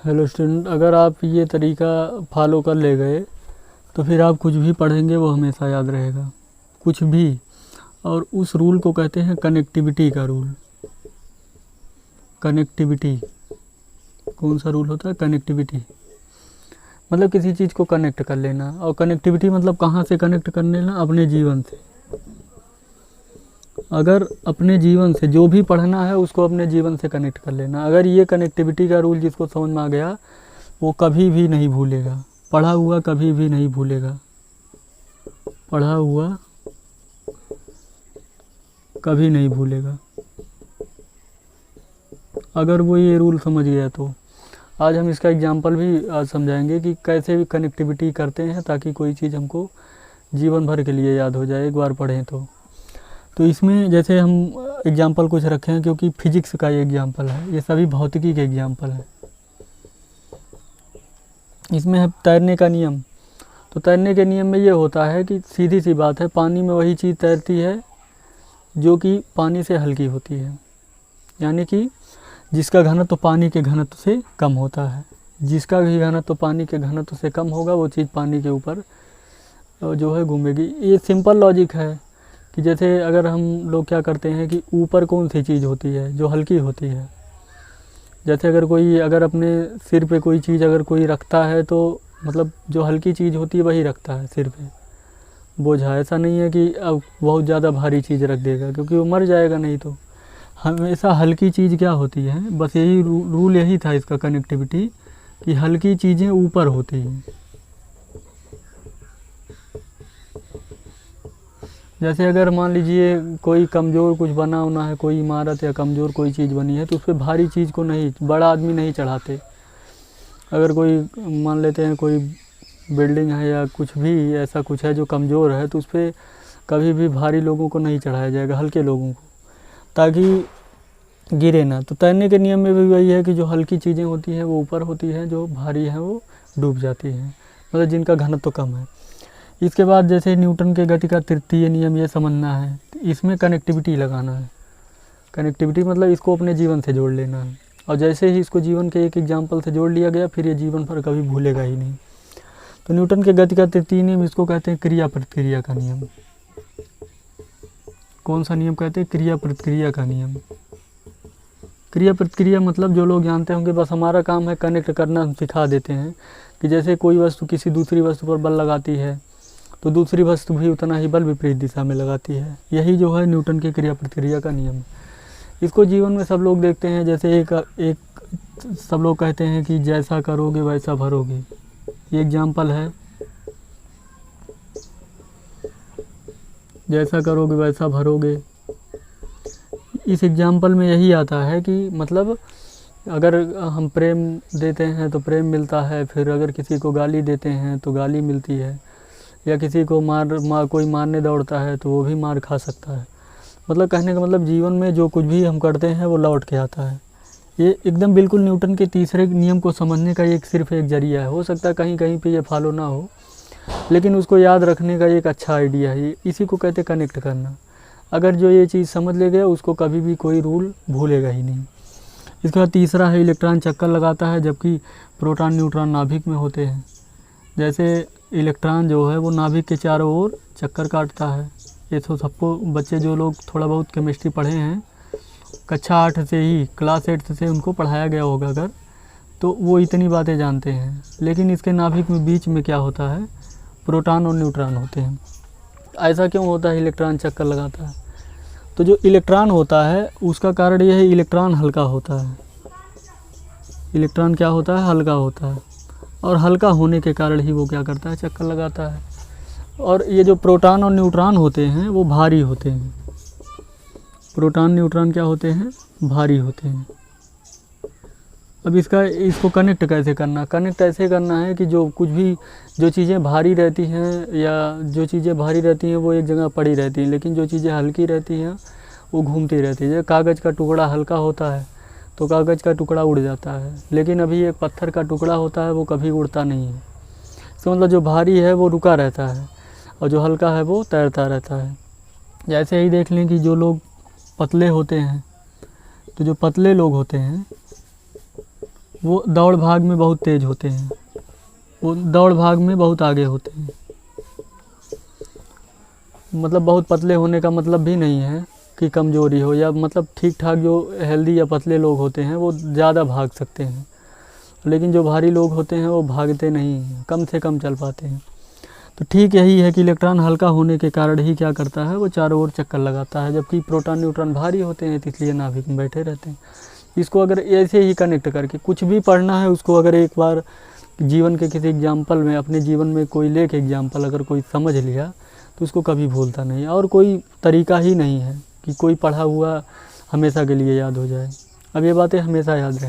Hello student, अगर आप ये तरीका फॉलो कर ले गए तो फिर आप कुछ भी पढ़ेंगे वो हमेशा याद रहेगा, कुछ भी। और उस रूल को कहते हैं कनेक्टिविटी का रूल। कनेक्टिविटी कौन सा रूल होता है? कनेक्टिविटी मतलब किसी चीज़ को कनेक्ट कर लेना। और कनेक्टिविटी मतलब कहाँ से कनेक्ट कर लेना? अपने जीवन से। अगर अपने जीवन से जो भी पढ़ना है उसको अपने जीवन से कनेक्ट कर लेना। अगर ये कनेक्टिविटी का रूल जिसको समझ में आ गया वो कभी भी नहीं भूलेगा, पढ़ा हुआ कभी भी नहीं भूलेगा, पढ़ा हुआ कभी नहीं भूलेगा अगर वो ये रूल समझ गया तो। आज हम इसका एग्जांपल भी आज समझाएंगे कि कैसे भी कनेक्टिविटी करते हैं ताकि कोई चीज़ हमको जीवन भर के लिए याद हो जाए एक बार पढ़ें तो इसमें जैसे हम एग्जांपल कुछ रखे हैं क्योंकि फिजिक्स का ये एग्जांपल है, ये सभी भौतिकी के एग्जांपल है। इसमें है तैरने का नियम। तो तैरने के नियम में ये होता है कि सीधी सी बात है, पानी में वही चीज़ तैरती है जो कि पानी से हल्की होती है, यानी कि जिसका घनत्व तो पानी के घनत्व से कम होता है। जिसका भी घनत्व तो पानी के घनत्व से कम होगा वो चीज़ पानी के ऊपर जो है घूमेगी। ये सिंपल लॉजिक है कि जैसे अगर हम लोग क्या करते हैं कि ऊपर कौन सी चीज़ होती है जो हल्की होती है। जैसे अगर अपने सिर पे कोई चीज़ अगर कोई रखता है तो मतलब जो हल्की चीज़ होती है वही रखता है सिर पे, बोझा। ऐसा नहीं है कि अब बहुत ज़्यादा भारी चीज़ रख देगा क्योंकि वो मर जाएगा नहीं। तो हमेशा हल्की चीज़ क्या होती है, बस यही रूल यही था इसका कनेक्टिविटी कि हल्की चीज़ें ऊपर होती हैं। जैसे अगर मान लीजिए कोई कमज़ोर कुछ बना होना है, कोई इमारत या कमज़ोर कोई चीज़ बनी है तो उस पर भारी चीज़ को नहीं, बड़ा आदमी नहीं चढ़ाते। अगर कोई मान लेते हैं कोई बिल्डिंग है या कुछ भी ऐसा कुछ है जो कमज़ोर है तो उस पर कभी भी भारी लोगों को नहीं चढ़ाया जाएगा, हल्के लोगों को, ताकि गिरे ना। तो तैरने के नियम में भी वही है कि जो हल्की चीज़ें होती हैं वो ऊपर होती हैं, जो भारी हैं वो डूब जाती हैं, मतलब जिनका घनत्व तो कम है। इसके बाद जैसे न्यूटन के गति का तृतीय नियम ये समझना है, इसमें कनेक्टिविटी लगाना है। कनेक्टिविटी मतलब इसको अपने जीवन से जोड़ लेना है। और जैसे ही इसको जीवन के एक एग्जाम्पल से जोड़ लिया गया फिर ये जीवन भर कभी भूलेगा ही नहीं। तो न्यूटन के गति का तृतीय नियम इसको कहते हैं क्रिया प्रतिक्रिया का नियम। कौन सा नियम कहते हैं? क्रिया प्रतिक्रिया का नियम। क्रिया प्रतिक्रिया मतलब जो लोग जानते होंगे, बस हमारा काम है कनेक्ट करना, हम सिखा देते हैं कि जैसे कोई वस्तु किसी दूसरी वस्तु पर बल लगाती है तो दूसरी वस्तु भी उतना ही बल विपरीत दिशा में लगाती है। यही जो है न्यूटन के क्रिया प्रतिक्रिया का नियम। इसको जीवन में सब लोग देखते हैं। जैसे एक सब लोग कहते हैं कि जैसा करोगे वैसा भरोगे, ये एग्जाम्पल है। जैसा करोगे वैसा भरोगे, इस एग्जाम्पल में यही आता है कि मतलब अगर हम प्रेम देते हैं तो प्रेम मिलता है, फिर अगर किसी को गाली देते हैं तो गाली मिलती है, या किसी को कोई मारने दौड़ता है तो वो भी मार खा सकता है। मतलब कहने का मतलब जीवन में जो कुछ भी हम करते हैं वो लौट के आता है। ये एकदम बिल्कुल न्यूटन के तीसरे नियम को समझने का सिर्फ एक जरिया है। हो सकता है कहीं कहीं पे ये फॉलो ना हो, लेकिन उसको याद रखने का एक अच्छा आइडिया है। इसी को कहते कनेक्ट करना। अगर जो ये चीज़ समझ ले गया उसको कभी भी कोई रूल भूलेगा ही नहीं। इसके बाद तीसरा है इलेक्ट्रॉन चक्कर लगाता है जबकि प्रोटॉन न्यूट्रॉन नाभिक में होते हैं। जैसे इलेक्ट्रॉन जो है वो नाभिक के चारों ओर चक्कर काटता है। ये तो सबको बच्चे जो लोग थोड़ा बहुत केमिस्ट्री पढ़े हैं कक्षा 8 से ही, क्लास 8 से उनको पढ़ाया गया होगा अगर, तो वो इतनी बातें जानते हैं। लेकिन इसके नाभिक में बीच में क्या होता है? प्रोटॉन और न्यूट्रॉन होते हैं। ऐसा क्यों होता है इलेक्ट्रॉन चक्कर लगाता है? तो जो इलेक्ट्रॉन होता है उसका कारण यह है, इलेक्ट्रॉन हल्का होता है। इलेक्ट्रॉन क्या होता है? हल्का होता है। और हल्का होने के कारण ही वो क्या करता है? चक्कर लगाता है। और ये जो प्रोटॉन और न्यूट्रॉन होते हैं वो भारी होते हैं। प्रोटॉन न्यूट्रॉन क्या होते हैं? भारी होते हैं। अब इसको कनेक्ट कैसे करना? कनेक्ट ऐसे करना है कि जो चीज़ें भारी रहती हैं या जो चीज़ें भारी रहती हैं वो एक जगह पड़ी रहती हैं, लेकिन जो चीज़ें हल्की रहती हैं वो घूमती रहती है। जैसे कागज़ का टुकड़ा हल्का होता है तो कागज़ का टुकड़ा उड़ जाता है, लेकिन अभी एक पत्थर का टुकड़ा होता है वो कभी उड़ता नहीं है। इसका मतलब जो भारी है वो रुका रहता है और जो हल्का है वो तैरता रहता है। जैसे ही देख लें कि जो लोग पतले होते हैं, तो जो पतले लोग होते हैं वो दौड़ भाग में बहुत तेज़ होते हैं, वो दौड़ भाग में बहुत आगे होते हैं। मतलब बहुत पतले होने का मतलब भी नहीं है कि कमज़ोरी हो, या मतलब ठीक ठाक जो हेल्दी या पतले लोग होते हैं वो ज़्यादा भाग सकते हैं, लेकिन जो भारी लोग होते हैं वो भागते नहीं हैं, कम से कम चल पाते हैं। तो ठीक यही है कि इलेक्ट्रॉन हल्का होने के कारण ही क्या करता है, वो चारों ओर चक्कर लगाता है, जबकि प्रोटॉन न्यूट्रॉन भारी होते हैं तो इसलिए नाभिक में बैठे रहते हैं। इसको अगर ऐसे ही कनेक्ट करके कुछ भी पढ़ना है, उसको अगर एक बार जीवन के किसी एग्जाम्पल में, अपने जीवन में कोई ले के एग्जाम्पल अगर कोई समझ लिया तो उसको कभी भूलता नहीं। और कोई तरीका ही नहीं है कि कोई पढ़ा हुआ हमेशा के लिए याद हो जाए। अब ये बातें हमेशा याद रहें।